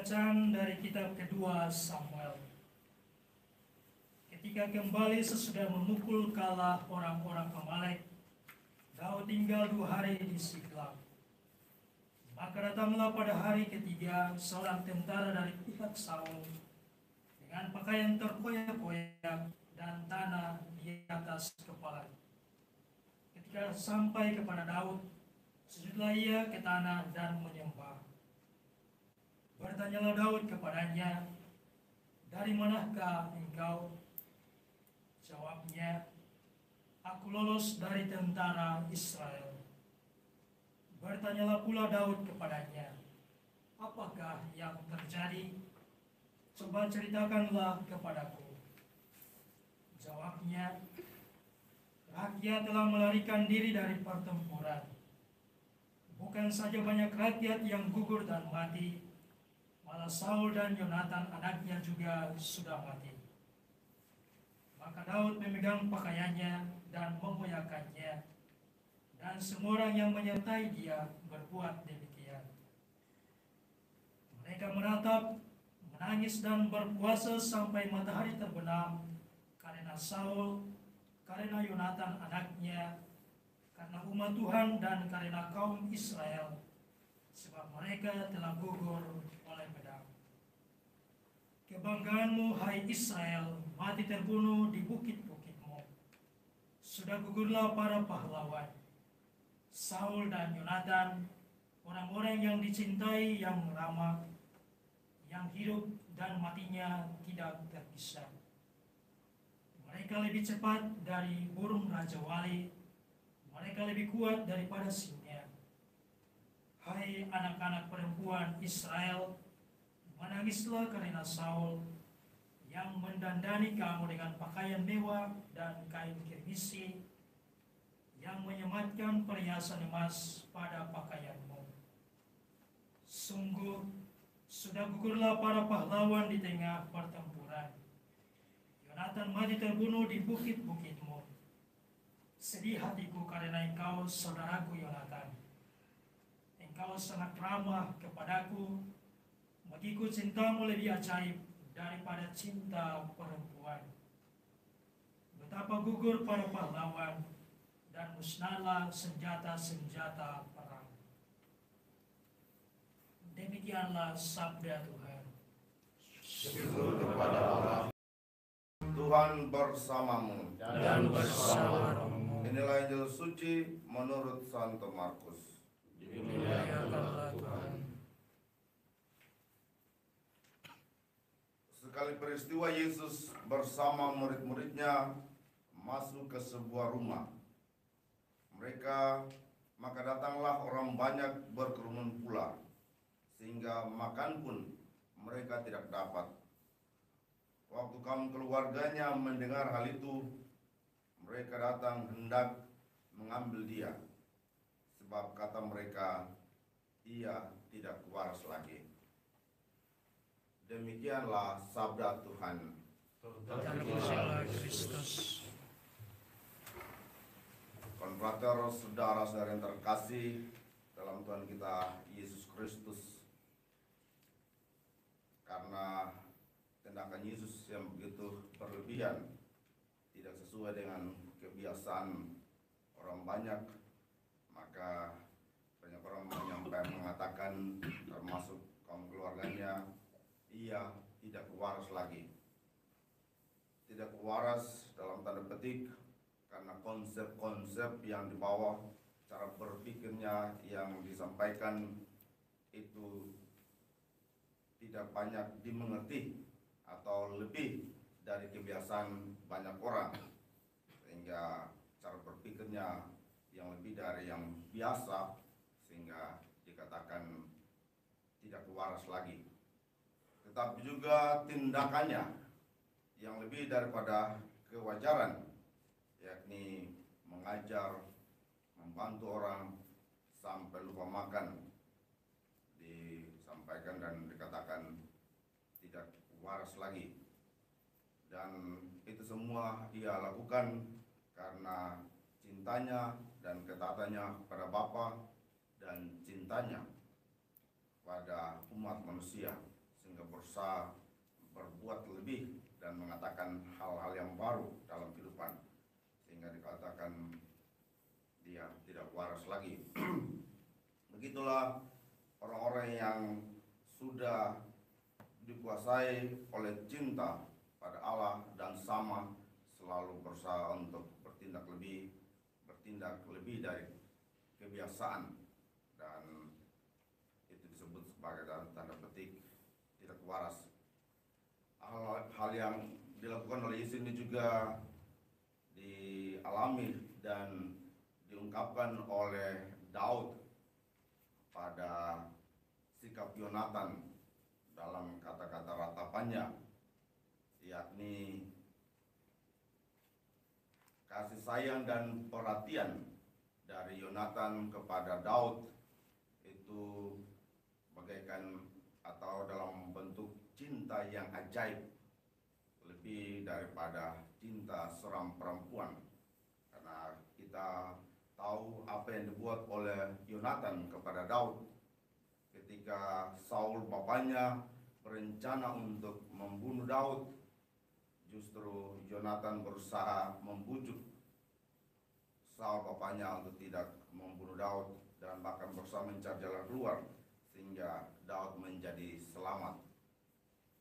Bacaan dari kitab kedua Samuel. Ketika kembali sesudah memukul kalah orang-orang Amalek, Daud tinggal 2 hari di Siklag. Maka datanglah pada hari ketiga seorang tentara dari pihak Saul dengan pakaian terkoyak-koyak dan tanah di atas kepala. Ketika sampai kepada Daud, sujudlah ia ke tanah dan menyembah. Bertanyalah Daud kepadanya, "Dari manakah engkau?" Jawabnya, "Aku lolos dari tentara Israel." Bertanyalah pula Daud kepadanya, "Apakah yang terjadi? Coba ceritakanlah kepadaku." Jawabnya, "Rakyat telah melarikan diri dari pertempuran. Bukan saja banyak rakyat yang gugur dan mati, malah Saul dan Yonatan anaknya juga sudah mati." Maka Daud memegang pakaiannya dan mengoyakkannya, dan semua orang yang menyertai dia berbuat demikian. Mereka meratap, menangis dan berpuasa sampai matahari terbenam karena Saul, karena Yonatan anaknya, karena umat Tuhan dan karena kaum Israel, sebab mereka telah gugur oleh pedang. Kebanggaanmu, hai Israel, mati terbunuh di bukit-bukitmu. Sudah gugurlah para pahlawan, Saul dan Yonatan, orang-orang yang dicintai, yang ramah, yang hidup dan matinya tidak terpisah. Mereka lebih cepat dari burung raja wali, mereka lebih kuat daripada singa. Hai anak-anak perempuan Israel, menangislah karena Saul yang mendandani kamu dengan pakaian mewah dan kain kirmisi, yang menyematkan perhiasan emas pada pakaianmu. Sungguh, sudah gugurlah para pahlawan di tengah pertempuran. Yonatan mati terbunuh di bukit-bukitmu. Sedih hatiku karena engkau, saudaraku Yonatan. Engkau sangat ramah kepadaku. Bagiku cintamu lebih ajaib daripada cinta perempuan. Betapa gugur para pahlawan dan musnahlah senjata-senjata perang. Demikianlah sabda Tuhan. Syukur kepada Allah. Tuhan bersamamu dan bersama rohmu. Inilah Injil suci menurut Santo Markus. Dimuliakanlah Tuhan. Sekali peristiwa Yesus bersama murid-muridnya masuk ke sebuah rumah. Maka datanglah orang banyak berkerumun pula, sehingga makan pun mereka tidak dapat. Waktu kaum keluarganya mendengar hal itu, mereka datang hendak mengambil dia, sebab kata mereka, ia tidak waras lagi. Demikianlah sabda Tuhan. Terpujilah Kristus. Konfrater, saudara-saudara yang terkasih dalam Tuhan kita Yesus Kristus, karena tindakan Yesus yang begitu berlebihan, tidak sesuai dengan kebiasaan orang banyak, maka banyak orang mengatakan, termasuk kaum keluarganya, ia tidak waras lagi. Tidak waras dalam tanda petik karena konsep-konsep yang dibawa, cara berpikirnya yang disampaikan itu tidak banyak dimengerti atau lebih dari kebiasaan banyak orang, sehingga cara berpikirnya yang lebih dari yang biasa, sehingga dikatakan tidak waras lagi. Tetapi juga tindakannya yang lebih daripada kewajaran, yakni mengajar, membantu orang sampai lupa makan, disampaikan dan dikatakan tidak waras lagi. Dan itu semua ia lakukan karena cintanya dan ketaatannya pada Bapa dan cintanya pada umat manusia berusaha berbuat lebih dan mengatakan hal-hal yang baru dalam kehidupan, sehingga dikatakan dia tidak waras lagi. Begitulah orang-orang yang sudah dikuasai oleh cinta pada Allah dan sama selalu berusaha untuk bertindak lebih dari kebiasaan, dan itu disebut sebagai dalam tanda petik tidak waras. Hal yang dilakukan oleh Yesus ini juga dialami dan diungkapkan oleh Daud pada sikap Yonatan dalam kata-kata ratapannya, yakni kasih sayang dan perhatian dari Yonatan kepada Daud itu bagaikan atau dalam bentuk cinta yang ajaib, lebih daripada cinta seorang perempuan. Karena kita tahu apa yang dibuat oleh Yonatan kepada Daud ketika Saul bapaknya berencana untuk membunuh Daud. Justru Yonatan berusaha membujuk Saul bapaknya untuk tidak membunuh Daud dan bahkan berusaha mencari jalan keluar sehingga Daud menjadi selamat.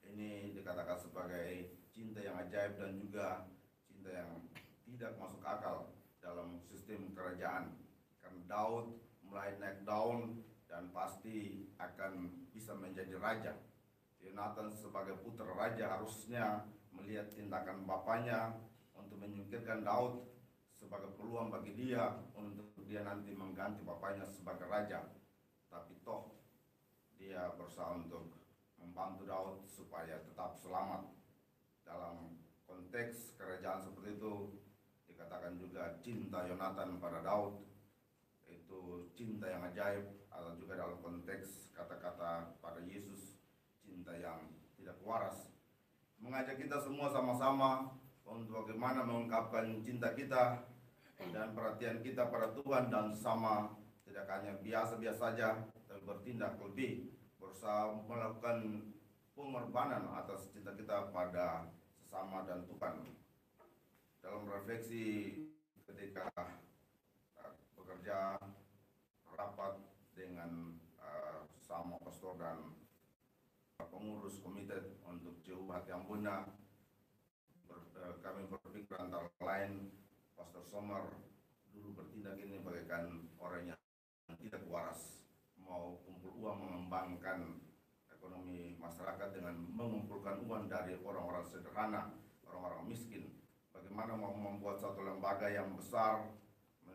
Ini dikatakan sebagai cinta yang ajaib dan juga cinta yang tidak masuk akal dalam sistem kerajaan. Karena Daud mulai naik daun dan pasti akan bisa menjadi raja. Yonatan sebagai putra raja harusnya melihat tindakan bapaknya untuk menyingkirkan Daud sebagai peluang bagi dia untuk dia nanti mengganti bapaknya sebagai raja. Tapi toh dia berusaha untuk membantu Daud supaya tetap selamat. Dalam konteks kerajaan seperti itu dikatakan juga cinta Yonatan pada Daud itu cinta yang ajaib, atau juga dalam konteks kata-kata pada Yesus cinta yang tidak waras. Mengajak kita semua sama-sama untuk bagaimana mengungkapkan cinta kita dan perhatian kita pada Tuhan, dan sama tidak hanya biasa-biasa saja, tapi bertindak lebih, berusaha melakukan pengorbanan atas cinta kita pada sesama dan Tuhan. Dalam refleksi ketika bekerja rapat dengan sama pastor dan pengurus komite untuk Jauh Hati Ambuna, kami berpikir antara lain Pastor Sommer dulu bertindak ini bagaikan orang yang tidak waras, mau kumpul uang mengembangkan ekonomi masyarakat dengan mengumpulkan uang dari orang-orang sederhana, orang-orang miskin. Bagaimana mau membuat satu lembaga yang besar,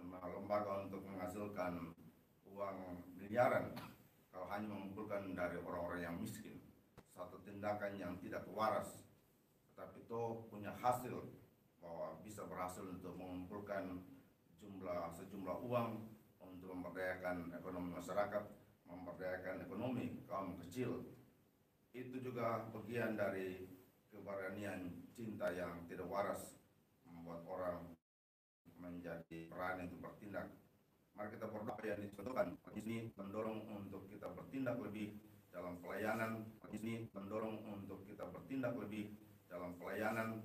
lembaga untuk menghasilkan uang miliaran kalau hanya mengumpulkan dari orang-orang yang miskin. Satu tindakan yang tidak waras, tetapi itu punya hasil bahwa bisa berhasil untuk mengumpulkan sejumlah uang untuk memberdayakan ekonomi masyarakat, memberdayakan ekonomi kaum kecil. Itu juga bagian dari keberanian cinta yang tidak waras, membuat orang menjadi berani untuk bertindak. Mari kita berdoa yang dicontohkan. Ini mendorong untuk kita bertindak lebih dalam pelayanan. Ini mendorong untuk kita bertindak lebih dalam pelayanan